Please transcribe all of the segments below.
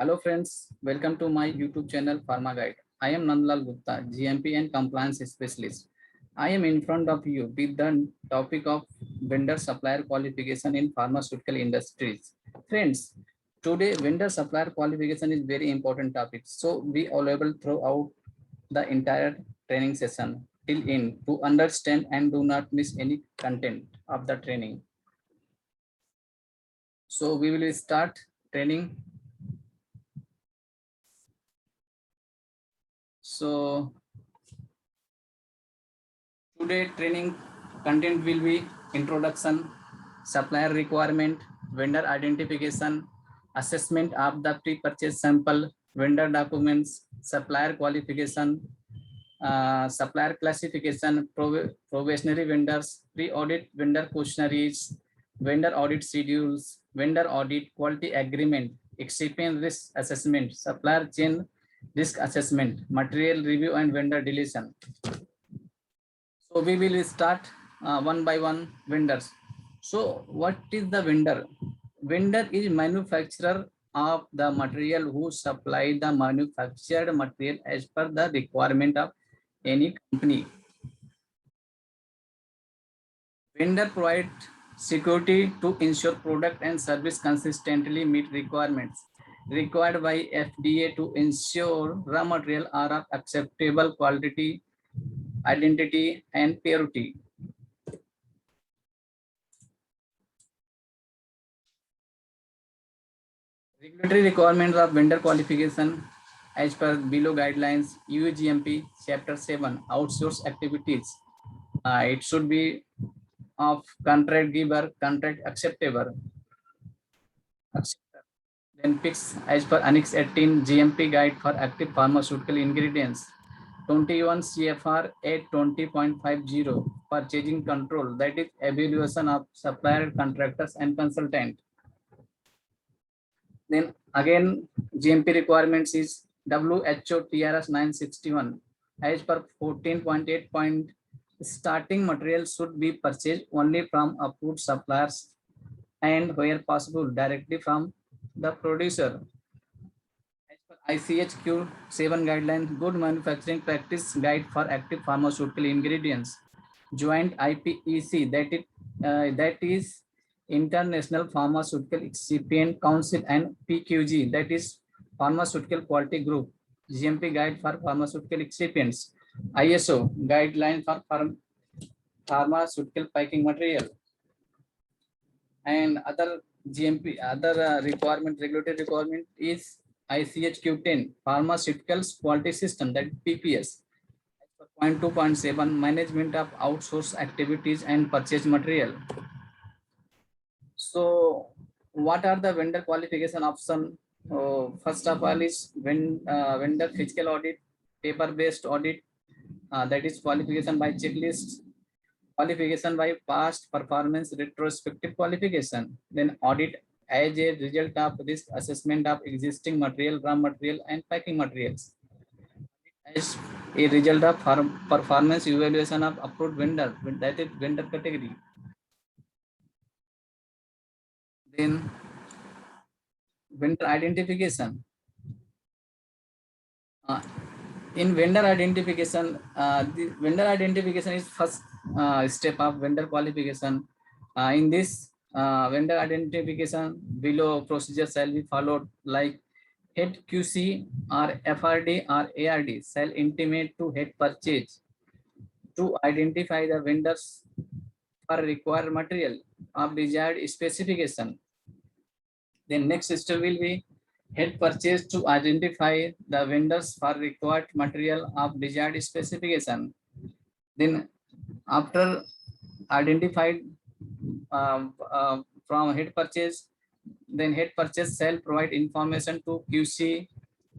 Hello friends, welcome to my YouTube channel Pharma Guide. I am Nandlal Gupta, GMP and Compliance Specialist. I am in front of you with the topic of vendor supplier qualification in pharmaceutical industries. Friends, today vendor supplier qualification is very important topic. So we available throughout the entire training session till end to understand and do not miss any content of the training. So we will start training. So today training content will be introduction, supplier requirement, vendor identification, assessment of the pre-purchase sample, vendor documents, supplier qualification, supplier classification, probationary vendors, pre-audit vendor questionnaires, vendor audit schedules, vendor audit, quality agreement, excipient risk assessment, supplier chain risk assessment, material review and vendor deletion. So we will start one by one vendors. So what is the vendor? Vendor is manufacturer of the material who supply the manufactured material as per the requirement of any company. Vendor provide security to ensure product and service consistently meet requirements required by FDA to ensure raw material are of acceptable quality, identity, and purity. Regulatory requirements of vendor qualification as per below guidelines, UGMP Chapter 7, outsource activities. It should be of contract giver, contract acceptor. Then PICS as per Annex 18 GMP Guide for Active Pharmaceutical Ingredients. 21 CFR 820.50 purchasing control, that is evaluation of supplier, contractors and consultant. Then again GMP requirements is WHO TRS 961 as per 14.8 point, starting material should be purchased only from approved suppliers and where possible directly from the producer. As per ICHQ 7 guidelines, good manufacturing practice guide for active pharmaceutical ingredients, joint IPEC, that is International Pharmaceutical Excipient Council, and PQG, that is Pharmaceutical Quality Group, GMP Guide for Pharmaceutical Excipients, ISO Guideline for Pharmaceutical Packing Material, and other GMP, other regulatory requirement is ICHQ 10, Pharmaceuticals Quality System, that is PPS. Point 2.7, management of outsource activities and purchase material. So what are the vendor qualification option? First of all is vendor physical audit, paper based audit, that is qualification by checklist, qualification by past performance, retrospective qualification, then audit as a result of risk assessment of existing material, raw material and packing materials, as a result of performance evaluation of approved vendor, that is vendor category. Then vendor identification. In vendor identification, the vendor identification is first step of vendor qualification. In this vendor identification, below procedures shall be followed, like head QC or FRD or ARD shall intimate to head purchase to identify the vendors for required material of desired specification. Then next step will be head purchase to identify the vendors for required material of desired specification. Then after identified from head purchase, then head purchase shall provide information to QC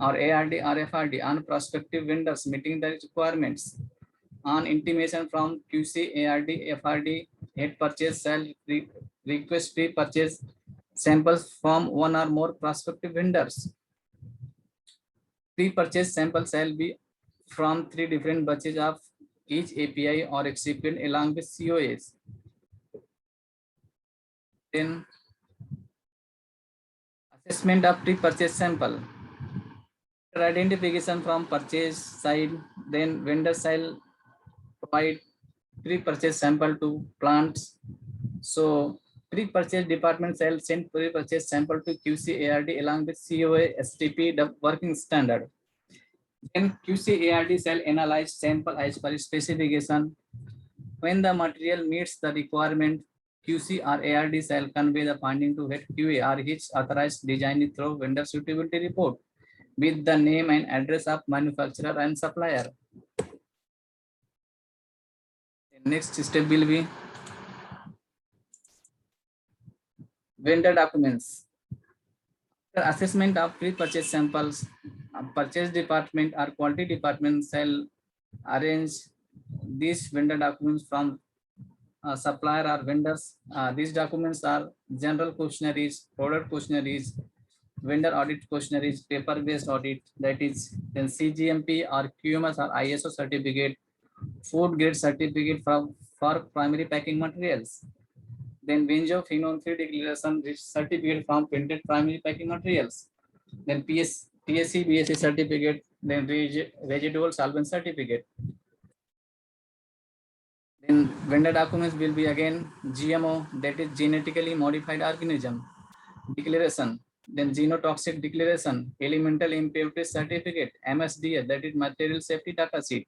or ARD or FRD on prospective vendors meeting the requirements. On intimation from QC, ARD, FRD, head purchase shall request pre-purchase samples from one or more prospective vendors. Pre-purchase samples shall be from 3 different batches of each API or excipient along with COAs. Then Assessment of pre-purchase sample. Identification from purchase side, then vendor shall provide pre-purchase sample to plants. So pre-purchase department shall send pre-purchase sample to QC/ARD along with COA STP the working standard. Then QC/ARD shall analyze sample as per specification. When the material meets the requirement, QC or ARD shall convey the finding to head QA or his authorized design through vendor suitability report with the name and address of manufacturer and supplier. The next step will be vendor documents. The assessment of pre-purchase samples, purchase department or quality department shall arrange these vendor documents from supplier or vendors. These documents are general questionnaires, product questionnaires, vendor audit questionnaires, paper-based audit, that is then CGMP or QMS or ISO certificate, food grade certificate for primary packing materials. Then benzo-phenol-free declaration certificate from printed primary packing materials. Then TSC BSc certificate, then residual solvent certificate. Then vendor documents will be again GMO, that is genetically modified organism declaration. Then genotoxic declaration, elemental impurity certificate, MSDS, that is material safety data sheet,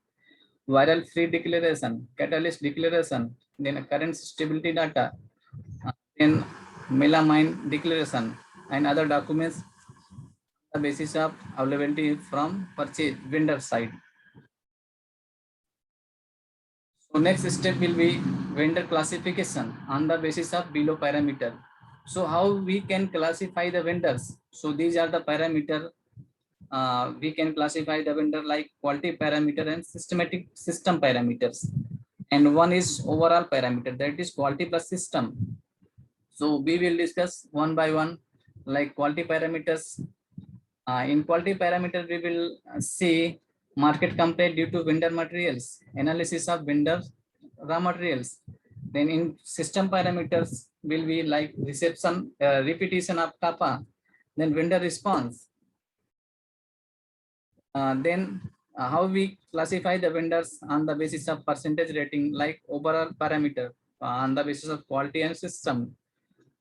viral free declaration, catalyst declaration, then current stability data, then melamine declaration, and other documents on the basis of availability from purchase vendor side. So next step will be vendor classification on the basis of below parameter. So how we can classify the vendors? So these are the parameter. We can classify the vendor like quality parameter and systematic system parameters. And one is overall parameter, that is quality plus system. So we will discuss one by one, like quality parameters. In quality parameter, we will see market complaint due to vendor materials, analysis of vendor raw materials. Then in system parameters will be like reception, repetition of kappa, then vendor response. Then how we classify the vendors on the basis of percentage rating, like overall parameter on the basis of quality and system.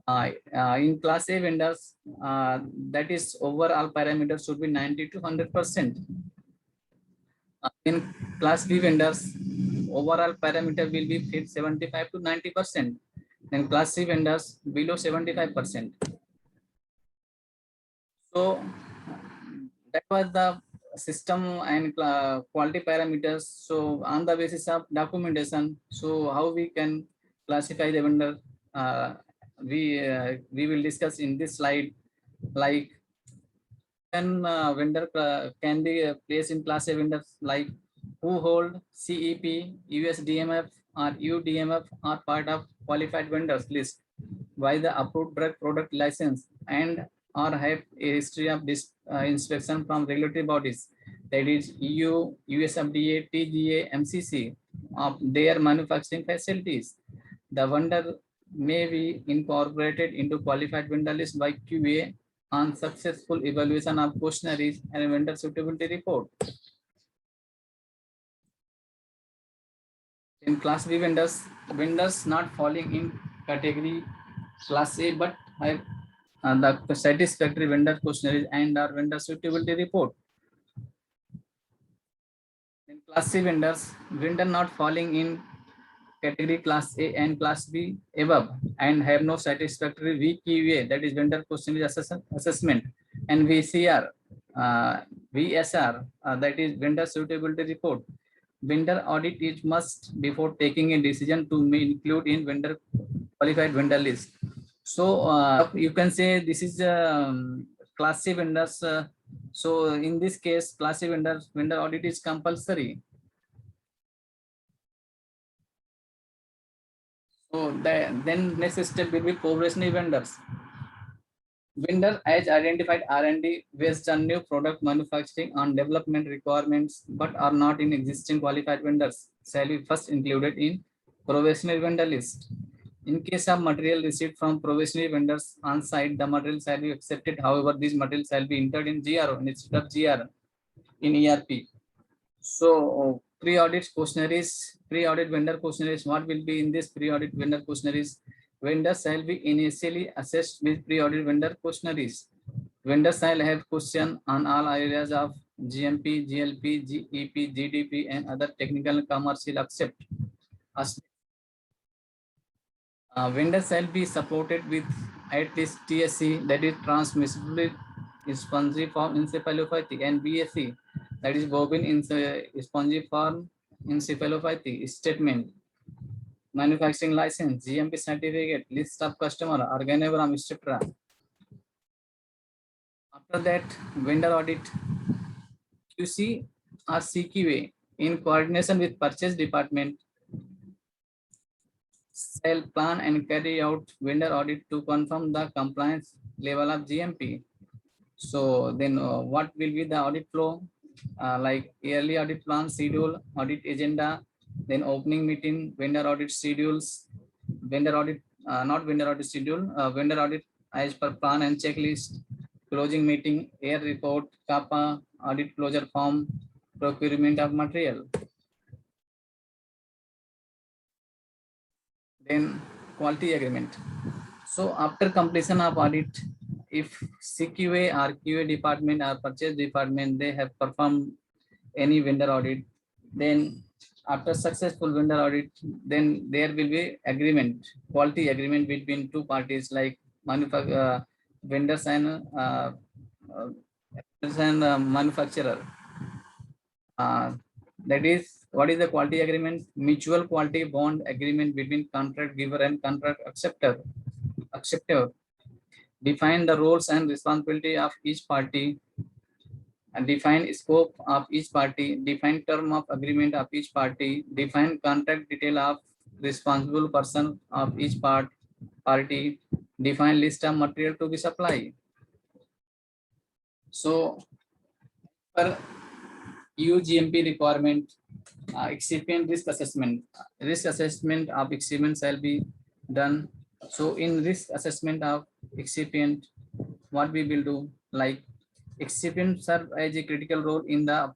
In class A vendors, that is overall parameters should be 90 to 100%. In class B vendors, overall parameter will be 75 to 90%. Then class C vendors below 75%. So that was the system and quality parameters. So on the basis of documentation, so how we can classify the vendor, we will discuss in this slide, like when vendor can be placed in class A vendors, like who hold CEP, USDMF or UDMF are part of qualified vendors list by the approved drug product license and or have a history of this inspection from regulatory bodies, that is EU, USFDA, TGA, MCC of their manufacturing facilities. The vendor may be incorporated into qualified vendor list by QA on successful evaluation of questionnaires and vendor suitability report. In class B vendors, vendors not falling in category class A but have the satisfactory vendor questionnaires and our vendor suitability report. In class C vendors, vendor not falling in category class A and class B above and have no satisfactory VQA, that is vendor questionnaire assessment, and VCR, VSR, that is vendor suitability report. Vendor audit is must before taking a decision to include in vendor qualified vendor list. So you can say this is class C vendors. So in this case, class C vendor audit is compulsory. So then next step will be probationary vendors. Vendor as identified R&D based on new product manufacturing on development requirements but are not in existing qualified vendors shall be first included in probationary vendor list. In case of material received from provisionary vendors on site, the material shall be accepted. However, these materials shall be entered in GRO instead of GR in ERP. So pre-audit questionnaires, pre-audit vendor questionnaires, what will be in this pre-audit vendor questionnaires? Vendors shall be initially assessed with pre-audit vendor questionnaires. Vendors shall have question on all areas of GMP, GLP, GEP, GDP and other technical and commercial accept. Vendors shall be supported with at least TSC, that is transmissibly spongiform encephalopathy, and BSc, that is bovine spongiform encephalopathy statement, manufacturing license, GMP certificate, list of customer, organogram, etc. After that, vendor audit, QC or CQA in coordination with purchase department shall plan and carry out vendor audit to confirm the compliance level of GMP. So then what will be the audit flow? Like yearly audit plan, schedule, audit agenda, then opening meeting, vendor audit schedules, vendor audit, not vendor audit schedule, vendor audit as per plan and checklist, closing meeting, air report, CAPA, audit closure form, procurement of material. Then quality agreement. So after completion of audit, if CQA or QA department or purchase department, they have performed any vendor audit, then after successful vendor audit, then there will be agreement, quality agreement between two parties like vendors uh, and manufacturer. That is, what is the quality agreement? Mutual quality bond agreement between contract giver and contract acceptor. Define the roles and responsibility of each party, and define scope of each party, define term of agreement of each party, define contract detail of responsible person of each party, define list of material to be supplied. So per UGMP requirement, excipient risk assessment. Risk assessment of excipient shall be done. So in risk assessment of excipient, what we will do, like excipient serve as a critical role in the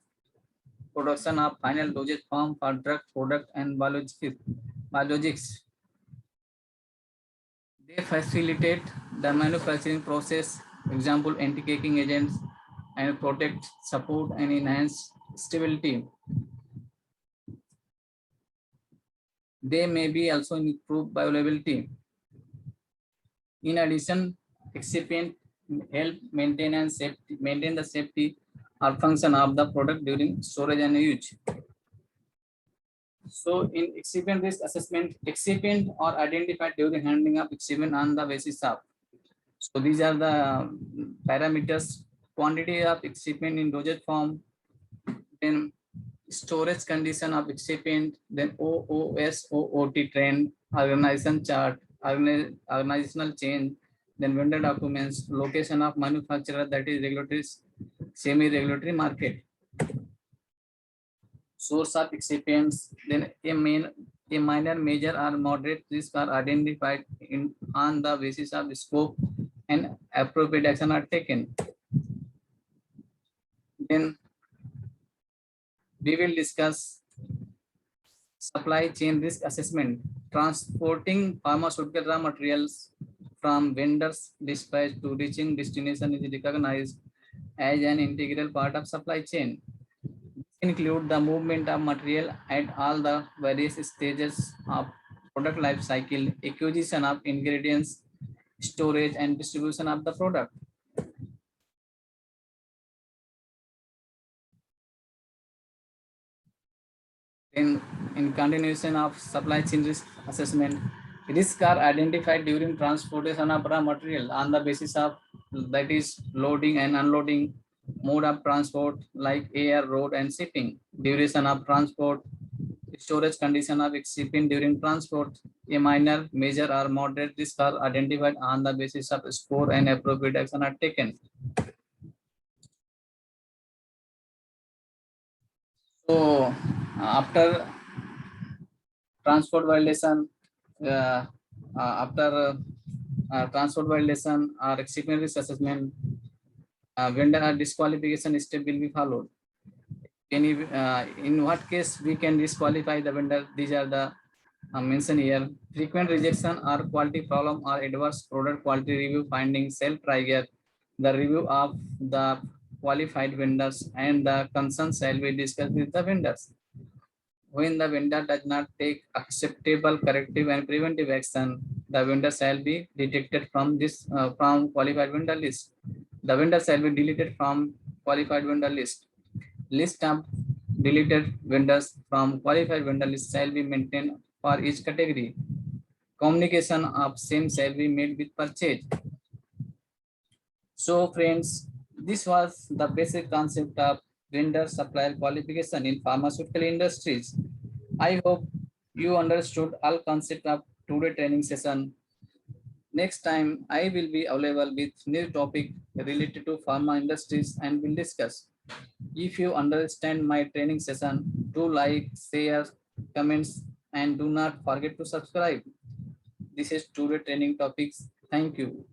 production of final dosage form for drug product and biologics. They facilitate the manufacturing process, example anti-caking agents, and protect, support, and enhance stability. They may be also improve bioavailability. In addition, excipient help maintain the safety or function of the product during storage and use. So in excipient risk assessment, excipient are identified during handling of excipient on the basis of. So these are the parameters: quantity of excipient in dosage form, then storage condition of excipient, then OOS, OOT trend, organization chart, organizational change, then vendor documents, location of manufacturer, that is regulatory, semi-regulatory market, source of excipients, then a minor, major or moderate risk are identified on the basis of scope and appropriate action are taken. Then we will discuss supply chain risk assessment. Transporting pharmaceutical raw materials from vendors dispatch to reaching destination is recognized as an integral part of supply chain. Include the movement of material at all the various stages of product life cycle, acquisition of ingredients, storage and distribution of the product. In continuation of supply chain risk assessment, risks are identified during transportation of raw material on the basis of, that is, loading and unloading, mode of transport like air, road and shipping, duration of transport, storage condition of excipient during transport. A minor, major or moderate risks are identified on the basis of score and appropriate action are taken. So after transport violation, after transport violation or shipment risk assessment, vendor disqualification step will be followed. In what case we can disqualify the vendor? These are the mentioned here. Frequent rejection or quality problem or adverse product quality review findings self trigger the review of the qualified vendors, and the concerns shall be discussed with the vendors. When the vendor does not take acceptable corrective and preventive action, the vendor shall be detected from this from qualified vendor list. The vendor shall be deleted from qualified vendor list. List of deleted vendors from qualified vendor list shall be maintained for each category. Communication of same shall be made with purchase. So friends, this was the basic concept of vendor supplier qualification in pharmaceutical industries. I hope you understood all concept of today training session. Next time I will be available with new topic related to pharma industries and will discuss. If you understand my training session, do like, share, comments, and do not forget to subscribe. This is today training topics. Thank you.